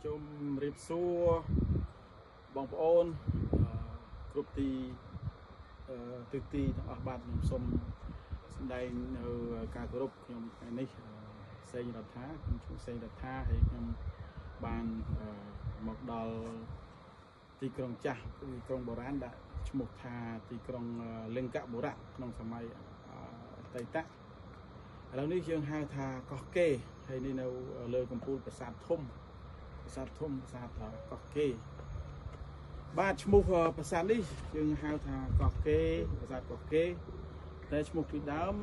ជុំរៀបសួរបងប្អូនគ្រប់ទីទិសទីទាំងអស់បាទខ្ញុំសូមសម្ដែងនៅការគោរពខ្ញុំថ្ងៃនេះសេងរដ្ឋាខ្ញុំឈ្មោះសេងរដ្ឋាហើយខ្ញុំបានមកដល់ទីក្រុងចាស់ទីក្រុងបុរាណដាក់ឈ្មោះថាទីក្រុងលង្កាបុរៈក្នុងសម័យអតីតឥឡូវនេះយើងហៅថាកោះកេរហើយនេះនៅលើកំពូលប្រាសាទធំប្រាសាទកោះកេរបាទឈ្មោះប្រាសាទនេះយើងហៅថាកោះកេរប្រាសាទកោះកេរតែឈ្មោះពីដើម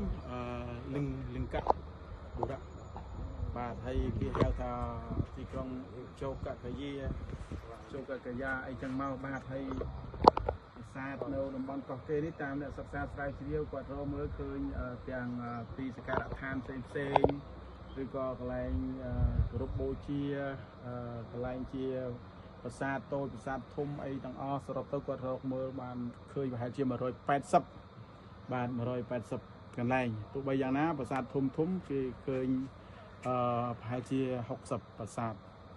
លង្កាបុរៈបាទហើយគេហៅថាទីក្រុងជោគកាយាអីចឹងមកបាទហើយប្រាសាទនៅតំបន់កោះកេរនេះតាមអ្នកសិក្សាស្រាវជ្រាវគាត់រកមើលឃើញទាំងទីសក្ការៈដ្ឋានផ្សេងឬក៏កន្លែងគោរពបូជាកន្លែងជាប្រាសាទតូចប្រាសាទធំអីទាំងអស់សរុបទៅគាត់រកមើលបានឃើញប្រហែលជា180បាទ180កន្លែងទោះបីយ៉ាងណាប្រាសាទធំគេឃើញប្រហែលជា60ប្រាសាទ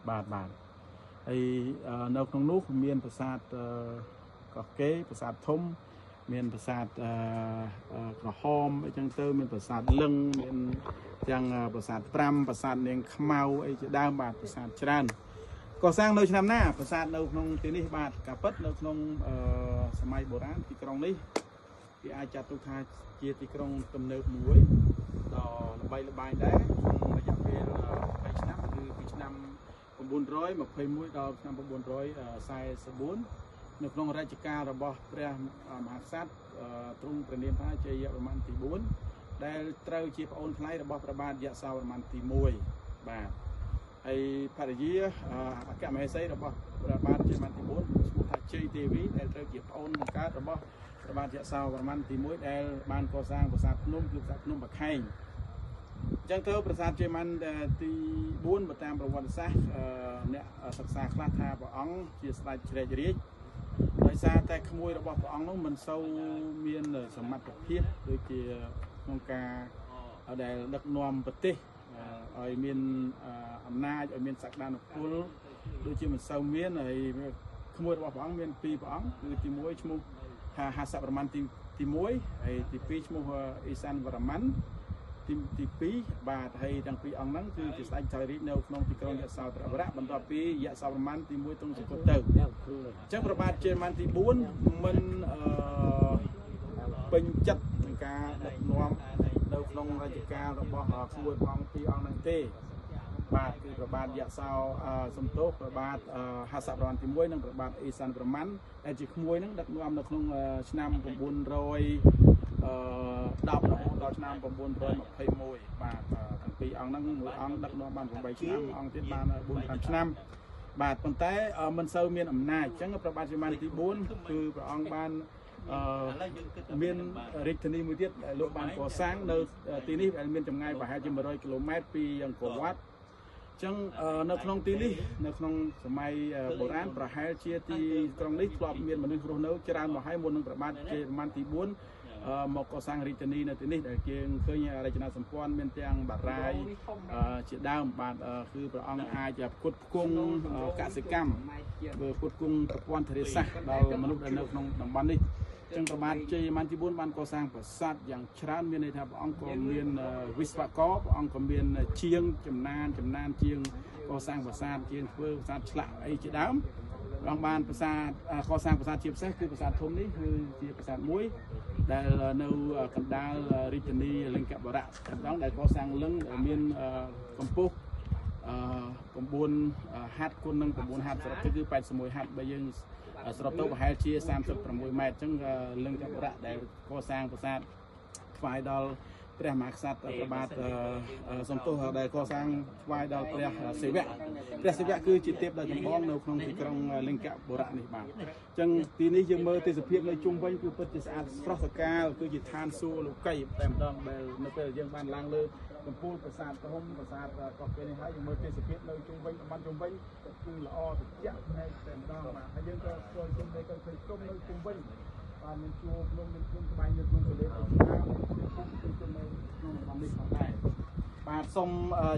បាទហើយនៅក្នុងនោះមានប្រាសាទកោះកេរប្រាសាទធំមានប្រាសាទក្រហមអីចឹងទៅមានប្រាសាទលឹងមានទាំងប្រាសាទ5ប្រាសាទនាងខ្មៅអីជាដើមបាទប្រាសាទច្រើនកសាងនៅឆ្នាំណាប្រាសាទនៅក្នុងទីនេះបាទការពិតនៅក្នុងសម័យបុរាណទីក្រុងនេះគេអាចចាត់ទុកថាជាទីក្រុងទំនើបមួយដ៏ល្បីល្បាញដែរក្នុងរយៈពេល20ឆ្នាំគឺពីឆ្នាំ921ដល់ឆ្នាំ944នៅក្នុងរជ្ជកាលរបស់ព្រះមហាក្សត្រទ្រង់ព្រះនាមថាជ័យវរ្ម័នទី4ដែលត្រូវជាប្អូនថ្លៃរបស់ព្រះបាទយសោវរ្ម័នទី1បាទហើយភរិយាអគ្គមហេសីរបស់ព្រះបាទជ័យវរ្ម័នទី4ឈ្មោះថាជ័យទេវីដែលត្រូវជាប្អូនបង្កើតរបស់ព្រះបាទយសោវរ្ម័នទី1ដែលបានកសាងប្រាសាទភ្នំគឺប្រាសាទភ្នំបាខែងអញ្ចឹងទៅប្រាសាទជ័យវរ្ម័នទី4បើតាមប្រវត្តិសាស្ត្រអ្នកសិក្សាខ្លះថាព្រះអង្គជាស្ដេចជ្រែករាជ្យដោយសារតែក្មួយរបស់ព្រះអង្គនោះមិនសូវមានសមត្ថភាពដូចជាក្នុងការដែលដឹកនាំប្រទេសឲ្យមានអំណាចឲ្យមានសក្តានុពលដូចជាមិនសូវមានហើយក្មួយរបស់ព្រះអង្គមាន2ព្រះអង្គគឺទី1ឈ្មោះថាហសវរ្ម័នទី1ហើយទី2ឈ្មោះអេសានវរ្ម័នទី2បាទហើយទាំងពីរអង្គហ្នឹងគឺជាស្ដេចចៅរាជនៅក្នុងទីក្រុងយសោធរវរៈបន្ទាប់ពីយសោវរ្ម័នទី1ទ្រង់សគត់ទៅអញ្ចឹងព្រះបាទជ័យវរ្ម័នទី4មិនពេញចិត្តនឹងការដឹកនាំនៅក្នុងរជ្ជកាលរបស់ក្មួយព្រះអង្គពីរអង្គហ្នឹងទេបាទគឺព្រះបាទយសោសំទោសព្រះបាទហសវរ្ម័នទី1និងព្រះបាទអេសានវរ្ម័នដែលជាក្មួយហ្នឹងដឹកនាំនៅក្នុងឆ្នាំ910រហូតដល់ឆ្នាំ921បាទទាំងពីរអង្គហ្នឹងមួយអង្គដឹកនាំបាន8ឆ្នាំអង្គទៀតបាន4-5ឆ្នាំបាទប៉ុន្តែមិនសូវមានអំណាចអញ្ចឹងព្រះបាទជ័យវរ្ម័នទី4គឺព្រះអង្គបានមានរាជធានីមួយទៀតដែលលោកបានកសាងនៅទីនេះដែលមានចម្ងាយប្រហែលជា100គីឡូម៉ែត្រពីអង្គរវត្តអញ្ចឹងនៅក្នុងទីនេះនៅក្នុងសម័យបុរាណប្រហែលជាទីក្រុងនេះធ្លាប់មានមនុស្សរស់នៅច្រើនមកហើយមុននឹងព្រះបាទជ័យវរ្ម័នទី4មកកសាងរាជធានីនៅទីនេះដែលគេឃើញរចនាសម្ព័ន្ធមានទាំងបារាយជាដើមបាទគឺព្រះអង្គអាចផ្គត់ផ្គង់កសិកម្មផ្គត់ផ្គង់ប្រព័ន្ធធារាសាស្ត្រដល់មនុស្សដែលនៅក្នុងតំបន់នេះចឹងព្រះបាទជ័យវរ្ម័នទី4បានកសាងប្រាសាទយ៉ាងច្រើនមានន័យថាព្រះអង្គក៏មានវិស្វករព្រះអង្គក៏មានជាងចំណានជាងកសាងប្រាសាទជាងធ្វើប្រាសាទឆ្លាក់អីជាដើមព្រះអង្គបានប្រាសាទកសាងប្រាសាទជាពិសេសគឺប្រាសាទធំនេះគឺជាប្រាសាទមួយដែលនៅកណ្ដាលរាជធានីលង្កាបុរៈម្ដងដែលកសាងលឹងមានកម្ពស់9ហត្ថគុណនឹង9ហត្ថសរុបទៅគឺ81ហត្ថបើយើងសរុបទៅប្រហែលជា36ម៉ែត្រអញ្ចឹងលង្កាបុរៈដែលកសាងប្រាសាទថ្វាយដល់ព្រះមហាក្សត្រព្រះបាទសំទោសដែលកសាងថ្វាយដល់ព្រះសិវៈគឺជាទេពដ៏ចម្បងនៅក្នុងទីក្រុងលង្កាបុរៈនេះបាទអញ្ចឹងទីនេះយើងមើលទេសភាពនៅជុំវិញគឺពិតជាស្អាតស្រស់ស្រកាលគឺជាឋានសួគ៌លោកីតែម្ដងដែលនៅពេលយើងបានឡើងលើកំពូលប្រាសាទធំប្រាសាទកោះកេរនេះហើយយើងមើលទេសភាពនៅជុំវិញតំបន់ជុំវិញគឺល្អត្រជាក់តែម្ដងបាទហើយយើងក៏ស្គាល់ជុំវិញក៏ឃើញជុំនៅជុំវិញបាទមានជួរភ្នំមានភ្នំក្បែរនៅក្នុងទន្លេជាច្រើនគឺជុំនៅក្នុងតំបន់នេះផងដែរ បាទសូម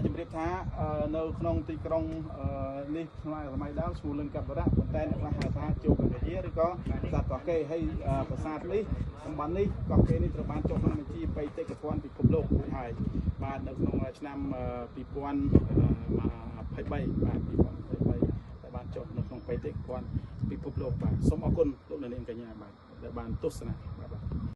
ជម្រាបថានៅក្នុងទីក្រុងនេះក្នុងសម័យដើមឈ្មោះលឹងកັບរៈប៉ុន្តែអ្នកខ្លះហៅថាជោគវិហារឬក៏ប្រាសាទកោះកេរហើយប្រាសាទនេះតំបន់នេះកោះកេរនេះត្រូវបានចុះក្នុងបញ្ជីបេតិកភណ្ឌពិភពលោករួចហើយបាទនៅក្នុងឆ្នាំ2023បាទ2023ដែលបានចុះនៅក្នុងបេតិកភណ្ឌពិភពលោកបាទសូមអរគុណលោកអ្នកនាងកញ្ញាបាទដែលបានទស្សនា